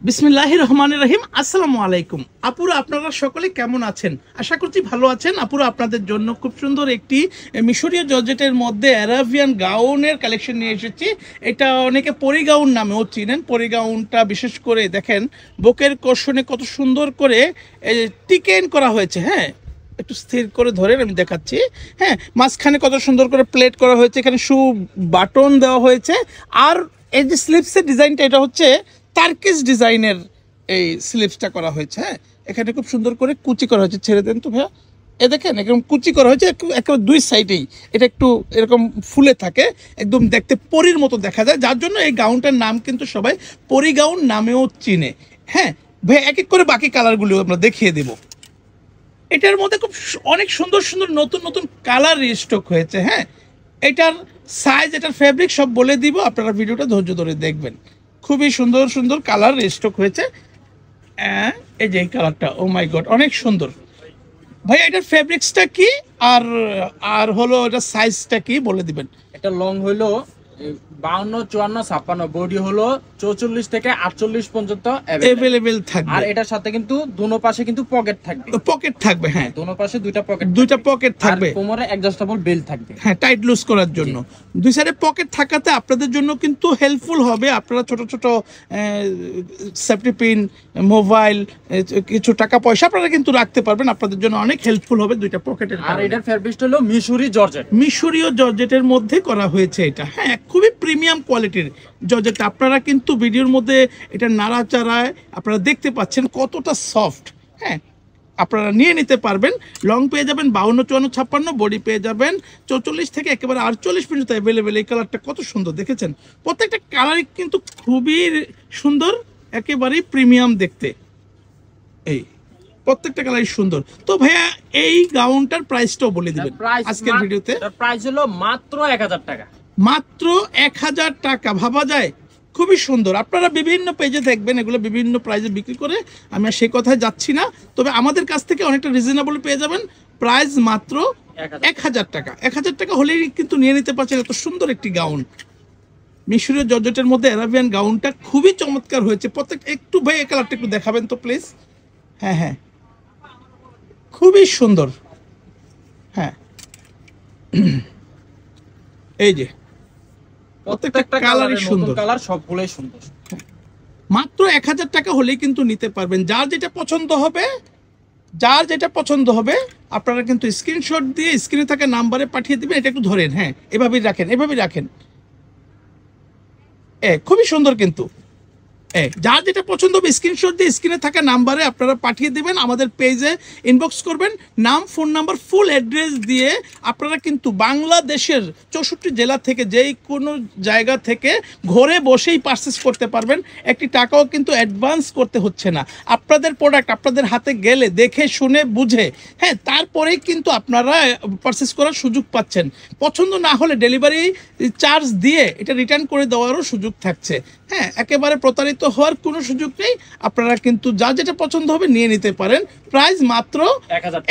বিসমিল্লাহির রহমানির রহিম। আসসালামু আলাইকুম আপুরা, আপনারা সকলে কেমন আছেন? আশা করছি ভালো আছেন। আপুরা, আপনাদের জন্য খুব সুন্দর একটি মিশরীয় জর্জেটের মধ্যে অ্যারাবিয়ান গাউনের কালেকশন নিয়ে এসেছি। এটা অনেকে পরি গাউন নামেও চিনেন। পরি গাউনটা বিশেষ করে দেখেন বুকের কোষণে কত সুন্দর করে টিকেন করা হয়েছে। হ্যাঁ, একটু স্থির করে ধরেন, আমি দেখাচ্ছি। হ্যাঁ, মাঝখানে কত সুন্দর করে প্লেট করা হয়েছে, এখানে শু বাটন দেওয়া হয়েছে। আর এই যে স্লিপসের ডিজাইনটা, এটা হচ্ছে টার্কিশ ডিজাইনের এই স্লিপসটা করা হয়েছে। হ্যাঁ, এখানে খুব সুন্দর করে কুচি করা হয়েছে। ছেড়ে দেন তো ভাইয়া, এ দেখেন একদম কুচি করা হয়েছে একেবারে দুই সাইডেই। এটা একটু এরকম ফুলে থাকে, একদম দেখতে পরীর মতো দেখা যায়, যার জন্য এই গাউনটার নাম কিন্তু সবাই পরি গাউন নামেও চিনে। হ্যাঁ ভাইয়া, এক এক করে বাকি কালারগুলো আমরা দেখিয়ে দেব। এটার মধ্যে খুব অনেক সুন্দর সুন্দর নতুন নতুন কালার রিস্টক হয়েছে। হ্যাঁ, এটার সাইজ, এটার ফেব্রিক সব বলে দিব, আপনারা ভিডিওটা ধৈর্য ধরে দেখবেন। খুবই সুন্দর সুন্দর কালার রিস্টক হয়েছে। এই যে এই কালারটা, ও মাই গড, অনেক সুন্দর। ভাই এটার ফেব্রিক্সটা কি আর আর হলো এটার সাইজটা কি বলে দিবেন? এটা লং হইলো 52, 54, 56, বডি হলো 44 থেকে 48 পর্যন্ত अवेलेबल থাকবে। আর এটার সাথে কিন্তু দুনো পাশে কিন্তু পকেট থাকবে। পকেট থাকবে, হ্যাঁ, দুনো পাশে দুইটা পকেট থাকবে। আর কোমরে অ্যাডজাস্টেবল বেল্ট থাকবে, হ্যাঁ, টাইট লুজ করার জন্য। দুই সাইডে পকেট থাকাতে আপনাদের জন্য কিন্তু হেল্পফুল হবে। আপনারা ছোট ছোট সেফটি পিন, মোবাইল, কিছু টাকা পয়সা আপনারা কিন্তু রাখতে পারবেন। আপনাদের জন্য অনেক হেল্পফুল হবে দুইটা পকেটের। আর এটার ফেব্রিকটা হলো মিশরি জর্জেট, মিশরীয় জর্জেটের মধ্যে করা হয়েছে এটা। হ্যাঁ, খুবই প্রিমিয়াম কোয়ালিটির জর্জেট। আপনারা কিন্তু ভিডিওর মধ্যে এটা নাড়াচাড়ায় আপনারা দেখতে পাচ্ছেন কতটা সফট। হ্যাঁ, আপনারা নিয়ে নিতে পারবেন। লং পেয়ে যাবেন 52, 54, 56, বডি পেয়ে যাবেন 44 থেকে একেবারে 48 পর্যন্ত অ্যাভেলেবেল। এই কালারটা কত সুন্দর দেখেছেন? প্রত্যেকটা কালারই কিন্তু খুবই সুন্দর, একেবারেই প্রিমিয়াম দেখতে। এই প্রত্যেকটা কালারই সুন্দর। তো ভাইয়া এই গাউনটার প্রাইসটাও বলে দিবেন আজকের ভিডিওতে। প্রাইস হলো মাত্র 1000 টাকা। মাত্র 1000 টাকা, ভাবা যায়? খুবই সুন্দর। আপনারা বিভিন্ন পেজে দেখবেন এগুলো বিভিন্ন প্রাইসে বিক্রি করে, আমি আর সেই কথায় যাচ্ছি না। তবে আমাদের কাছ থেকে অনেকটা রিজনেবল পেয়ে যাবেন। প্রাইস মাত্র 1000 টাকা। 1000 টাকা হলেই কিন্তু নিয়ে নিতে পারছেন এত সুন্দর একটি গাউন। মিশরীয় জর্জেটের মধ্যে অ্যারাবিয়ান গাউনটা খুবই চমৎকার হয়েছে। প্রত্যেক একটু ভাই এই কালারটা একটু দেখাবেন তো প্লিজ। হ্যাঁ হ্যাঁ, খুবই সুন্দর। হ্যাঁ, এই যে প্রত্যেকটা কালারই সুন্দর, কালার সবগুলোই সুন্দর। মাত্র 1000 টাকা হলেই কিন্তু নিতে পারবেন। যার যেটা পছন্দ হবে আপনারা কিন্তু স্ক্রিনশট দিয়ে স্ক্রিনে থাকা নাম্বারে পাঠিয়ে দিবেন। এটা একটু ধরেন, হ্যাঁ, এভাবেই রাখেন। খুবই সুন্দর কিন্তু। যার যেটা পছন্দ হবে স্ক্রিনশট দিয়ে স্ক্রিনে থাকা নাম্বারে আপনারা পাঠিয়ে দেবেন। আমাদের পেজে ইনবক্স করবেন, নাম, ফোন নাম্বার, ফুল অ্যাড্রেস দিয়ে আপনারা কিন্তু বাংলাদেশের 64 জেলা থেকে যেই কোনো জায়গা থেকে ঘরে বসেই পারচেস করতে পারবেন। একটি টাকাও কিন্তু অ্যাডভান্স করতে হচ্ছে না। আপনাদের প্রোডাক্ট আপনাদের হাতে গেলে দেখে শুনে বুঝে, হ্যাঁ, তারপরেই কিন্তু আপনারা পারচেস করার সুযোগ পাচ্ছেন। পছন্দ না হলে ডেলিভারি চার্জ দিয়ে এটা রিটার্ন করে দেওয়ারও সুযোগ থাকছে। হ্যাঁ, একেবারে প্রতারিত হওয়ার কোনো সুযোগ নেই। আপনারা কিন্তু যা যেটা পছন্দ হবে নিয়ে নিতে পারেন। প্রাইস মাত্র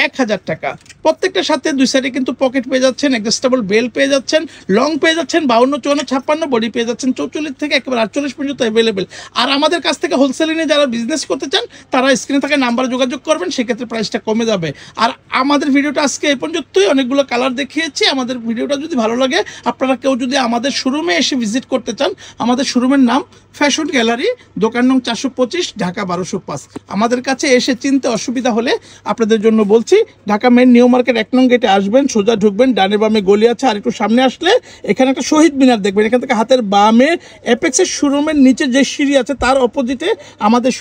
1000 টাকা। প্রত্যেকটার সাথে দুই সাইডে কিন্তু পকেট পেয়ে যাচ্ছেন, অ্যাডজাস্টেবল বেল্ট পেয়ে যাচ্ছেন, লং পেয়ে যাচ্ছেন 52, 54, 56, বডি পেয়ে যাচ্ছেন 44 থেকে একেবারে 48 পর্যন্ত অ্যাভেলেবেল। আর আমাদের কাছ থেকে হোলসেলে নিয়ে যারা বিজনেস করতে চান তারা স্ক্রিনে থাকা নাম্বারে যোগাযোগ করবেন, সেক্ষেত্রে প্রাইসটা কমে যাবে। আর আমাদের ভিডিওটা আজকে এই পর্যন্তই। অনেকগুলো কালার দেখিয়েছি। আমাদের ভিডিওটা যদি ভালো লাগে, আপনারা কেউ যদি আমাদের শোরুমে এসে ভিজিট করতে চান, আমাদের শোরুমের নাম ফ্যাশন গ্যালারি, দোকান নং 425, ঢাকা 1205। আমাদের কাছে এসে চিনতে অসুবিধা হলে আপনাদের জন্য বলছি, ঢাকা মেন নিউ মার্কেট 1 নং গেটে আসবেন, সোজা ঢুকবেন, ডানে বামে গলি আছে, আর একটু সামনে আসলে এখানে একটা শহীদ মিনার দেখবেন। এখান থেকে হাতের বামে অ্যাপেক্সের শোরুমের নিচে যে সিঁড়ি আছে তার অপোজিটে আমাদের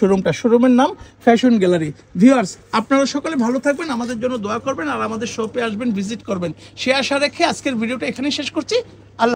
শোরুমের নাম ফ্যাশন গ্যালারি। ভিউয়ার্স, আপনারা সকলে ভালো থাকবেন, আমাদের জন্য দোয়া করবেন, আর আমাদের শপে আসবেন, ভিজিট করবেন। সে আশা রেখে আজকের ভিডিওটা এখানেই শেষ করছি। আল্লাহ।